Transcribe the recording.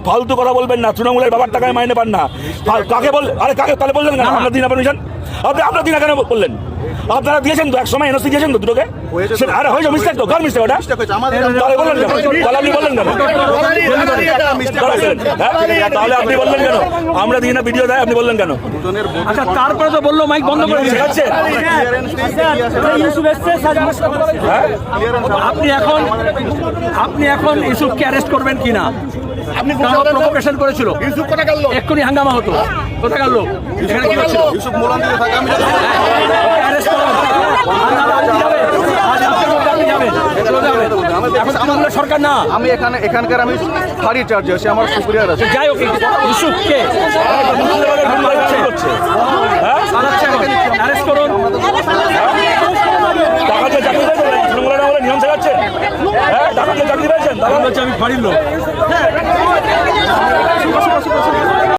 ফালতু কথা বলবেন না, তৃণমূলের বাবার টাকায় মাইনে পান না। কাকে বল, আরে কাকে তাহলে বললেন কেন আমরা দিন পারমিশন? আপনার দিন কেন বললেন? আপনারা দিয়েছেন তো, এক সময় এনওসি দিয়েছেন তো দুটোকে। আরে হয়েছে মিস্টেক তো, কার মিস্টেক ওটা? তাহলে বললেন কেন? তাহলে আপনি বললেন কেন? তাহলে আপনি বললেন কেন? আমরা দিই না ভিডিও দেয়, আপনি বললেন কেন? আচ্ছা, তারপরে তো বললো মাইক বন্ধ করে দিয়েছে। আপনি এখন ইউসুফকে অ্যারেস্ট করবেন কিনা? আপনি প্রভোকেশন করেছিল, এক্ষুনি হাঙ্গামা হতো। কোথায় গেল? এখানে কি হচ্ছিল? অ্যারেস্ট করুন। সরকার না, আমি এখানকার আমি ফাঁড়ি চার্জে আছি, আমার সুপিরিয়র আছে। যাই হোক, ইউসুফকে অ্যারেস্ট করুন। টাকাতে চাকরি পেয়েছেন, তৃণমূলের আমলে নিয়ম শেখাচ্ছেন। টাকাতে চাকরি পেয়েছেন, তাহলে আমি ফাঁড়ির লোক।